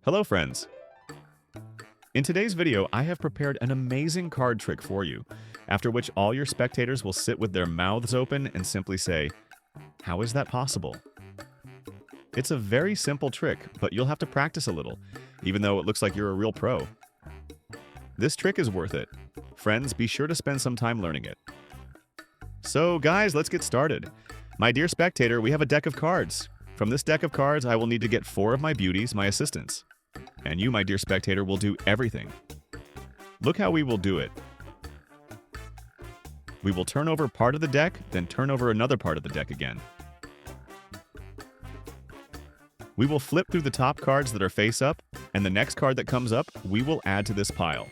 Hello friends! In today's video, I have prepared an amazing card trick for you, after which all your spectators will sit with their mouths open and simply say, "How is that possible?" It's a very simple trick, but you'll have to practice a little, even though it looks like you're a real pro. This trick is worth it. Friends, be sure to spend some time learning it. So guys, let's get started. My dear spectator, we have a deck of cards. From this deck of cards, I will need to get 4 of my beauties, my assistants. And you, my dear spectator, will do everything. Look how we will do it. We will turn over part of the deck, then turn over another part of the deck again. We will flip through the top cards that are face up, and the next card that comes up, we will add to this pile.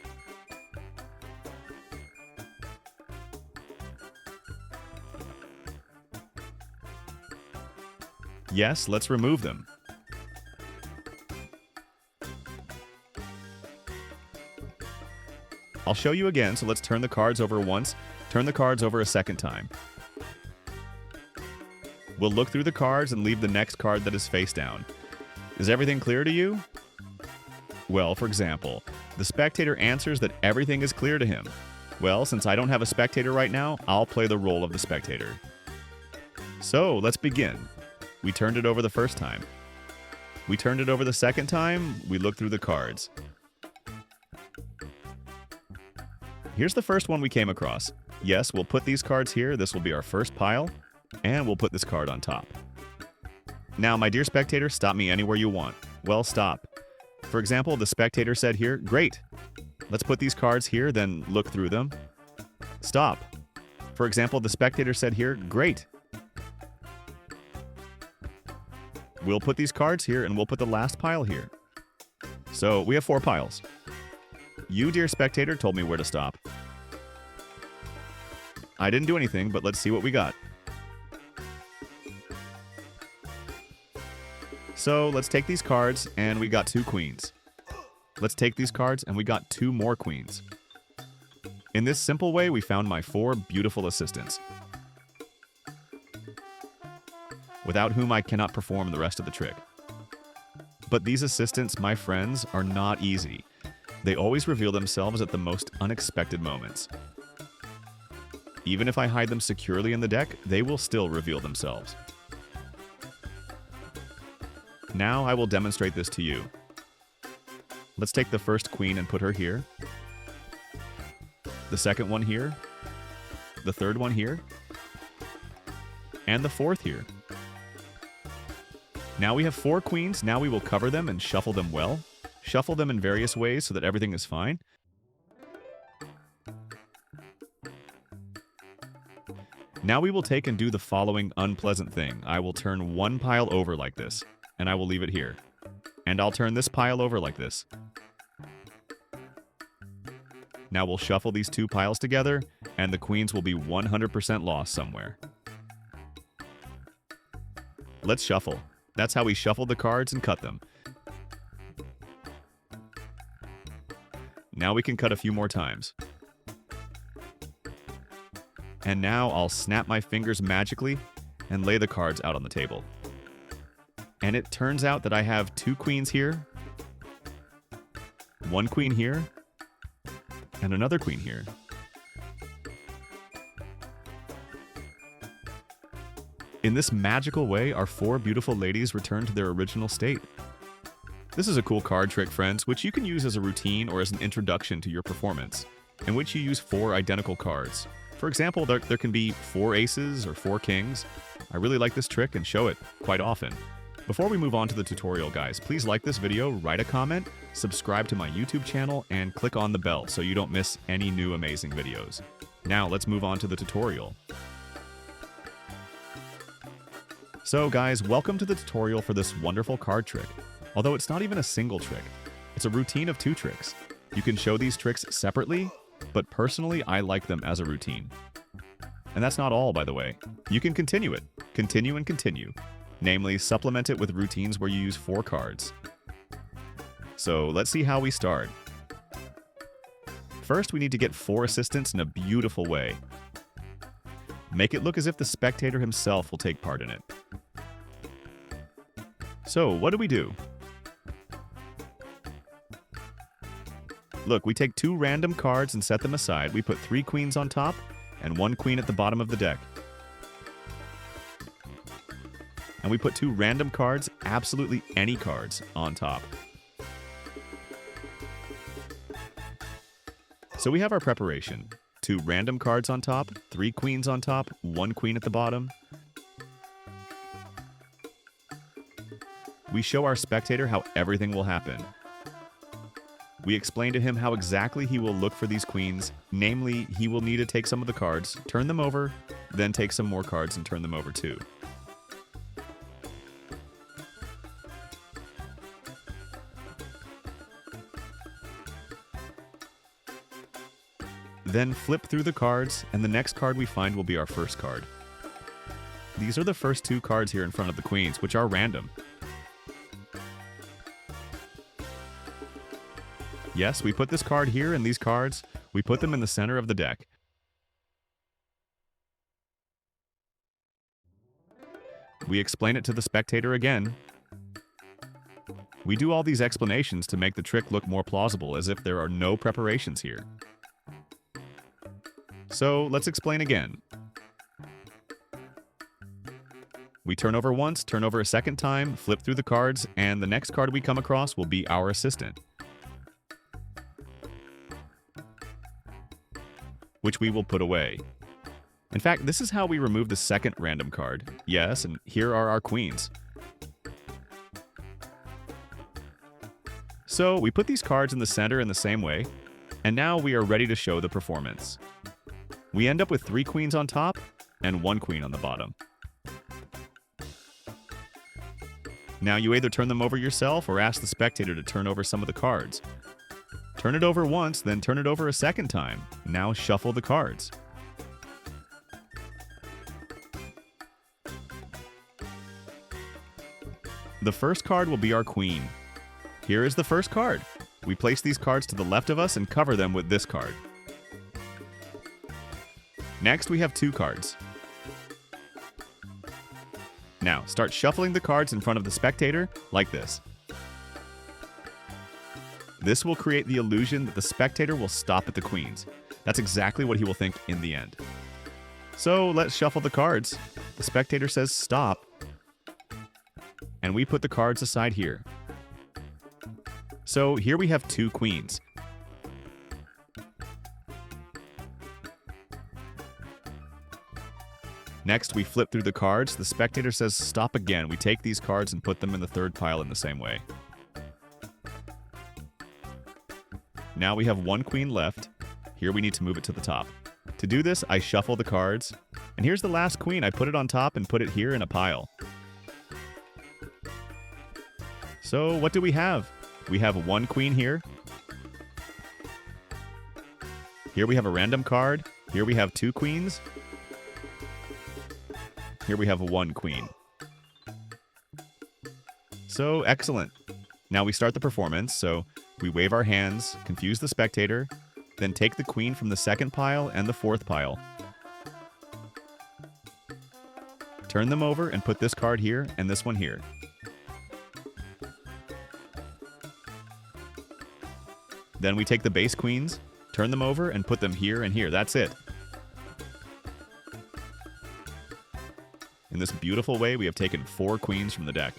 Yes, let's remove them. I'll show you again, so let's turn the cards over once, turn the cards over a second time. We'll look through the cards and leave the next card that is face down. Is everything clear to you? Well, for example, the spectator answers that everything is clear to him. Well, since I don't have a spectator right now, I'll play the role of the spectator. So, let's begin. We turned it over the first time. We turned it over the second time, we looked through the cards. Here's the first one we came across. Yes, we'll put these cards here, this will be our first pile, and we'll put this card on top. Now, my dear spectator, stop me anywhere you want. Well, stop. For example, the spectator said here, "Great. Let's put these cards here, then look through them." Stop. For example, the spectator said here, "Great. We'll put these cards here, and we'll put the last pile here." So, we have 4 piles. You, dear spectator, told me where to stop. I didn't do anything, but let's see what we got. So, let's take these cards, and we got 2 queens. Let's take these cards, and we got 2 more queens. In this simple way, we found my 4 beautiful assistants, without whom I cannot perform the rest of the trick. But these assistants, my friends, are not easy. They always reveal themselves at the most unexpected moments. Even if I hide them securely in the deck, they will still reveal themselves. Now I will demonstrate this to you. Let's take the first queen and put her here. The second one here. The third one here. And the fourth here. Now we have 4 queens, now we will cover them and shuffle them well. Shuffle them in various ways so that everything is fine. Now we will take and do the following unpleasant thing. I will turn one pile over like this, and I will leave it here. And I'll turn this pile over like this. Now we'll shuffle these 2 piles together, and the queens will be 100% lost somewhere. Let's shuffle. That's how we shuffle the cards and cut them. Now we can cut a few more times. And now I'll snap my fingers magically and lay the cards out on the table. And it turns out that I have 2 queens here, 1 queen here, and another queen here. In this magical way, our 4 beautiful ladies return to their original state. This is a cool card trick, friends, which you can use as a routine or as an introduction to your performance, in which you use 4 identical cards. For example, there can be 4 aces or 4 kings. I really like this trick and show it quite often. Before we move on to the tutorial, guys, please like this video, write a comment, subscribe to my YouTube channel, and click on the bell so you don't miss any new amazing videos. Now, let's move on to the tutorial. So guys, welcome to the tutorial for this wonderful card trick. Although it's not even a single trick, it's a routine of 2 tricks. You can show these tricks separately, but personally I like them as a routine. And that's not all, by the way. You can continue it. Continue and continue. Namely, supplement it with routines where you use 4 cards. So let's see how we start. First, we need to get 4 assistants in a beautiful way. Make it look as if the spectator himself will take part in it. So, what do? Look, we take 2 random cards and set them aside. We put 3 queens on top and 1 queen at the bottom of the deck. And we put 2 random cards, absolutely any cards, on top. So we have our preparation. 2 random cards on top, 3 queens on top, 1 queen at the bottom. We show our spectator how everything will happen. We explain to him how exactly he will look for these queens, namely, he will need to take some of the cards, turn them over, then take some more cards and turn them over too. Then flip through the cards, and the next card we find will be our first card. These are the first 2 cards here in front of the queens, which are random. Yes, we put this card here and these cards, we put them in the center of the deck. We explain it to the spectator again. We do all these explanations to make the trick look more plausible, as if there are no preparations here. So let's explain again. We turn over once, turn over a second time, flip through the cards, and the next card we come across will be our assistant, which we will put away. In fact, this is how we remove the second random card. Yes, and here are our queens. So we put these cards in the center in the same way, and now we are ready to show the performance. We end up with 3 queens on top and 1 queen on the bottom. Now you either turn them over yourself or ask the spectator to turn over some of the cards. Turn it over once, then turn it over a second time. Now shuffle the cards. The first card will be our queen. Here is the first card. We place these cards to the left of us and cover them with this card. Next, we have 2 cards. Now, start shuffling the cards in front of the spectator like this. This will create the illusion that the spectator will stop at the queens. That's exactly what he will think in the end. So let's shuffle the cards. The spectator says stop, and we put the cards aside here. So here we have 2 queens. Next, we flip through the cards. The spectator says stop again. We take these cards and put them in the third pile in the same way. Now we have 1 queen left. Here we need to move it to the top. To do this, I shuffle the cards. And here's the last queen. I put it on top and put it here in a pile. So what do we have? We have 1 queen here. Here we have a random card. Here we have 2 queens. Here we have 1 queen. So, excellent. Now we start the performance, so we wave our hands, confuse the spectator, then take the queen from the second pile and the fourth pile. Turn them over and put this card here and this one here. Then we take the base queens, turn them over, and put them here and here. That's it. In this beautiful way, we have taken 4 queens from the deck.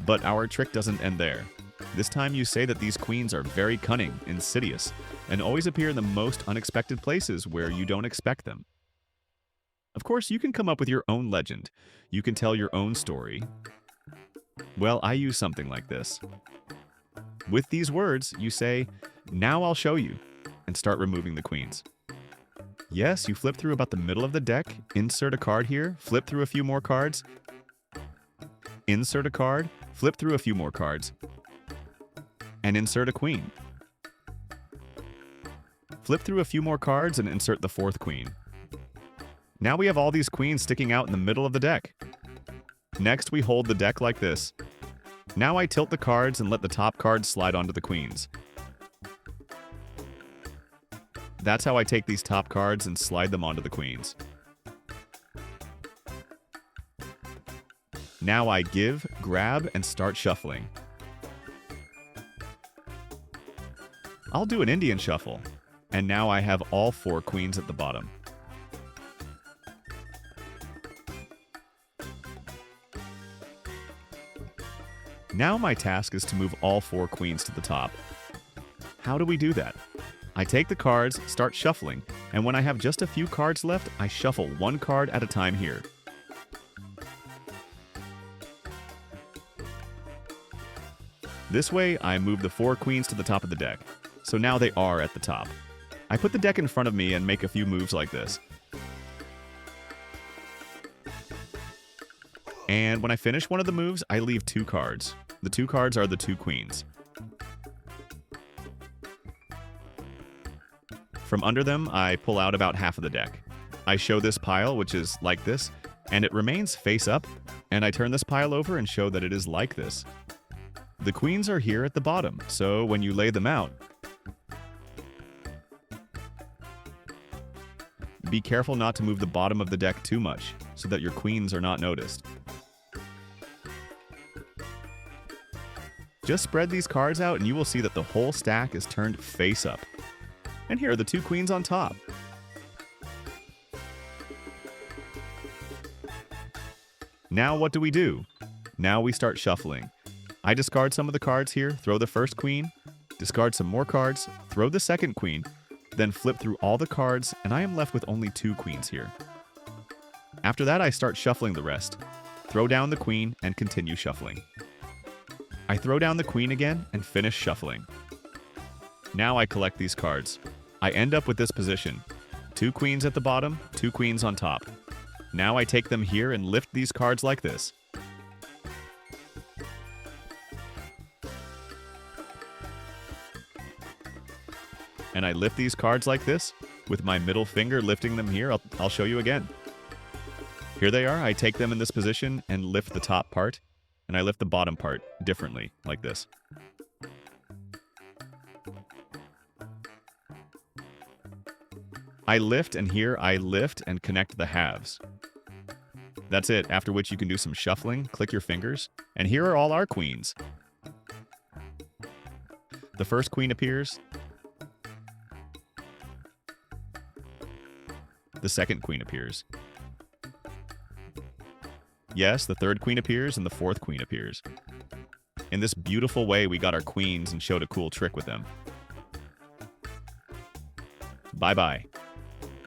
But our trick doesn't end there. This time you say that these queens are very cunning, insidious, and always appear in the most unexpected places where you don't expect them. Of course, you can come up with your own legend. You can tell your own story. Well, I use something like this. With these words, you say, "Now I'll show you," and start removing the queens. Yes, you flip through about the middle of the deck, insert a card here, flip through a few more cards, insert a card, flip through a few more cards, and insert a queen. Flip through a few more cards and insert the 4th queen. Now we have all these queens sticking out in the middle of the deck. Next, we hold the deck like this. Now I tilt the cards and let the top cards slide onto the queens. That's how I take these top cards and slide them onto the queens. Now I give, grab, and start shuffling. I'll do an Indian shuffle. And now I have all 4 queens at the bottom. Now my task is to move all 4 queens to the top. How do we do that? I take the cards, start shuffling, and when I have just a few cards left, I shuffle 1 card at a time here. This way, I move the 4 queens to the top of the deck, so now they are at the top. I put the deck in front of me and make a few moves like this. And when I finish one of the moves, I leave 2 cards. The 2 cards are the 2 queens. From under them, I pull out about half of the deck. I show this pile, which is like this, and it remains face up, and I turn this pile over and show that it is like this. The queens are here at the bottom, so when you lay them out, be careful not to move the bottom of the deck too much, so that your queens are not noticed. Just spread these cards out and you will see that the whole stack is turned face up. And here are the 2 queens on top. Now what do? Now we start shuffling. I discard some of the cards here, throw the first queen, discard some more cards, throw the second queen, then flip through all the cards, and I am left with only 2 queens here. After that, I start shuffling the rest. Throw down the queen and continue shuffling. I throw down the queen again and finish shuffling. Now I collect these cards. I end up with this position. 2 queens at the bottom, 2 queens on top. Now I take them here and lift these cards like this. And I lift these cards like this, with my middle finger lifting them here. I'll show you again. Here they are. I take them in this position and lift the top part, and I lift the bottom part differently, like this. I lift, and here I lift and connect the halves. That's it, after which you can do some shuffling, click your fingers, and here are all our queens. The first queen appears. The second queen appears. Yes, the third queen appears and the fourth queen appears. In this beautiful way, we got our queens and showed a cool trick with them. Bye-bye.